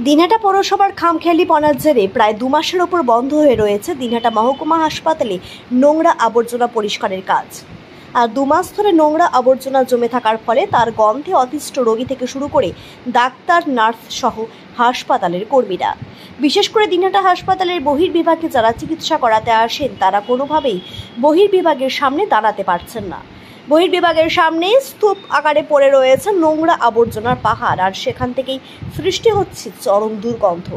দিনহাটা পৌরসভার খামখেয়ালিপনার জেরে প্রায় 2 মাসের ওপর বন্ধ হয়ে রয়েছে দিনহাটা মহকুমা হাসপাতালে নোংরা আবর্জনা পরিষ্কারের কাজ। আর 2 মাস ধরে নোংরা আবর্জনা জমে থাকার ফলে তার গন্ধে অতিষ্ঠ রোগী থেকে শুরু করে ডাক্তার, নার্স সহ হাসপাতালের কর্মীরা, বিশেষ করে দিনহাটা হাসপাতালের বহির্বিভাগে যারা চিকিৎসা করাতে আসেন তারা কোনোভাবেই বহির্বিভাগের সামনে দাঁড়াতে পারছেন না। বহির্বিভাগের সামনে স্তূপ আকারে পড়ে রয়েছে নোংরা আবর্জনার পাহাড়, আর সেখান থেকেই সৃষ্টি হচ্ছে চরম দুর্গন্ধ।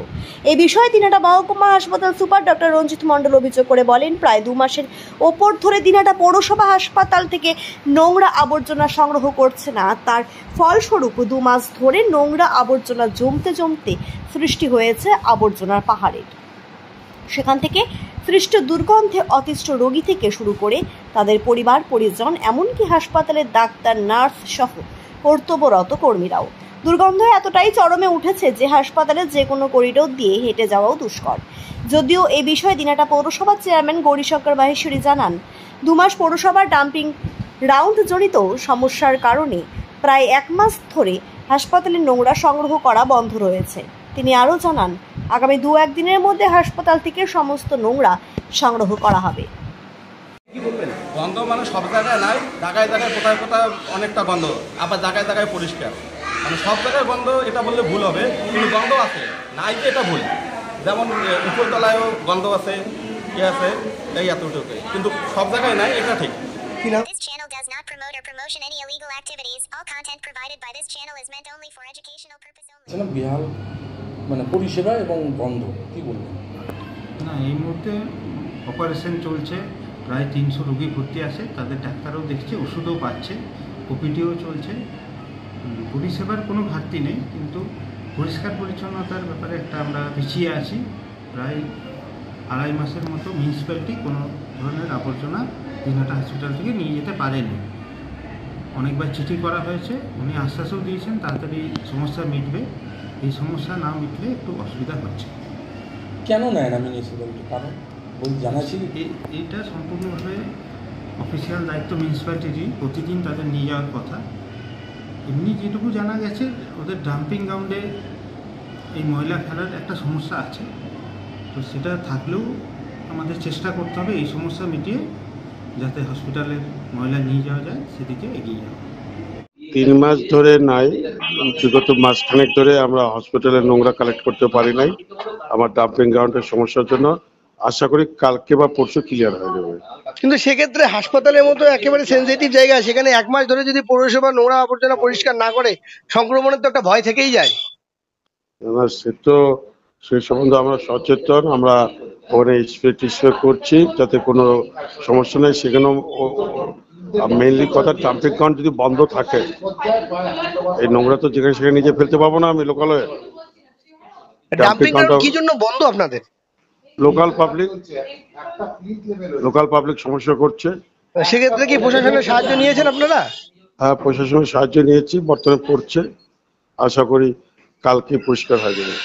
এই বিষয়ে দিনহাটা মহকুমা হাসপাতাল সুপার ডক্টর রঞ্জিত মণ্ডল অভিযোগ করে বলেন, প্রায় 2 মাসের ওপর ধরে দিনহাটা পৌরসভা হাসপাতাল থেকে নোংরা আবর্জনা সংগ্রহ করছে না। তার ফলস্বরূপ 2 মাস ধরে নোংরা আবর্জনা জমতে জমতে সৃষ্টি হয়েছে আবর্জনার পাহাড়ের। সেখান থেকে সৃষ্ট দুর্গন্ধে অতিষ্ঠ রোগী থেকে শুরু করে তাদের পরিবার পরিজন, এমনকি হাসপাতালের ডাক্তার, নার্স সহ কর্তব্যরত কর্মীরাও। দুর্গন্ধ এতটাই চরমে উঠেছে যে হাসপাতালের যে কোনো করিডোর দিয়ে হেঁটে যাওয়াও দুষ্কর। যদিও এই বিষয়ে দিনহাটা পৌরসভার চেয়ারম্যান গৌরীশঙ্কর মাহেশ্বরী জানান, 2 মাস পৌরসভার ডাম্পিং রাউন্ড জনিত সমস্যার কারণে প্রায় 1 মাস ধরে হাসপাতালের নোংরা সংগ্রহ করা বন্ধ রয়েছে। তিনি আরও জানান, আগামী 2-1 দিনের মধ্যে হাসপাতাল থেকে সমস্ত নোংরা সংগ্রহ করা হবে। গন্ধ মানে সব জায়গায় নাই, জায়গায় জায়গায় কোথায় কোথায় অনেকটা গন্ধ, আবার জায়গায় জায়গায় পরিষ্কার। মানে সব জায়গায় গন্ধ এটা বললে ভুল হবে, কিন্তু গন্ধ আছে, নাই যে এটা ভুল। যেমন উপরতলায়ও গন্ধ আছে, কি আছে, এই এতটুকু, কিন্তু সব জায়গায় নাই, এটা ঠিক। This channel does not promote or promotion any illegal activities. All content provided by this channel is meant only for educational purpose only. বিহাল মানে পরিষেবা এবং বন্ধ কি বলবেন? না, এই মুহূর্তে অপারেশন চলছে, প্রায় 300 রোগী ভর্তি আছে, তাদের ডাক্তারও দেখছে, ওষুধও পাচ্ছে, ওপিডিও চলছে। পরিষেবার কোনো ঘাটতি নেই, কিন্তু পরিষ্কার পরিচ্ছন্নতার ব্যাপারে একটা আমরা পিছিয়ে আছি। প্রায় 2.5 মাসের মতো মিউনিসিপ্যালিটি কোনো ধরনের আবর্জনা দিনহাটা হসপিটাল থেকে নিয়ে যেতে পারেনি। অনেকবার চিঠি করা হয়েছে, উনি আশ্বাসও দিয়েছেন তাড়াতাড়ি সমস্যা মিটবে। এই সমস্যা না মিটলে একটু অসুবিধা হচ্ছে। কেন নেয় না মিউনিসিপ্যালিটি? কারণ জানাচ্ছি এইটা সম্পূর্ণভাবে অফিসিয়াল দায়িত্ব মিউনিসিপ্যালিটিরই, প্রতিদিন তাদের নিয়ে যাওয়ার কথা। এমনি যেটুকু জানা গেছে, ওদের ডাম্পিং গ্রাউন্ডে এই ময়লা ফেলার একটা সমস্যা আছে, তো সেটা থাকলেও আমাদের চেষ্টা করতে হবে এই সমস্যা মিটিয়ে যাতে হসপিটালের ময়লা নিয়ে যাওয়া যায়, সেদিকে এগিয়ে যাওয়া। 3 মাস ধরে নাই, বিগত মাসখানেক ধরে আমরা হসপিটালে নোংরা কালেক্ট করতে পারি নাই আমার ডাম্পিং গ্রাউন্ডের সমস্যার জন্য। আশা করি কালকে বা পরশু ক্লিয়ার হয়ে যাবে। কিন্তু সেক্ষেত্রে হাসপাতালের মতো একেবারে সেনসিটিভ জায়গা, সেখানে 1 মাস ধরে যদি পৌরসভা নোংরা আবর্জনা পরিষ্কার না করে, সংক্রমণের তো একটা ভয় থেকেই যায়। সে তো সেই সম্বন্ধে আমরা সচেতন, আমরা ওখানে স্প্রে করছি যাতে কোনো সমস্যা নেই। সেখানেও মেইনলি কথা, ডাম্পিং গ্রাউন্ড যদি বন্ধ থাকে, এই নোংরা তো যেখানে সেখানে নিজে ফেলতে পারবো না আমি লোকালে। ডাম্পিং গ্রাউন্ড কি জন্য বন্ধ আপনাদের? লোকাল পাবলিক সমস্যা করছে। সেক্ষেত্রে কি প্রশাসনের সাহায্য নিয়েছেন আপনারা? হ্যাঁ, প্রশাসনের সাহায্য নিয়েছি, বর্তমানে পড়ছে। আশা করি কালকে পরিষ্কার হয়ে যাবে।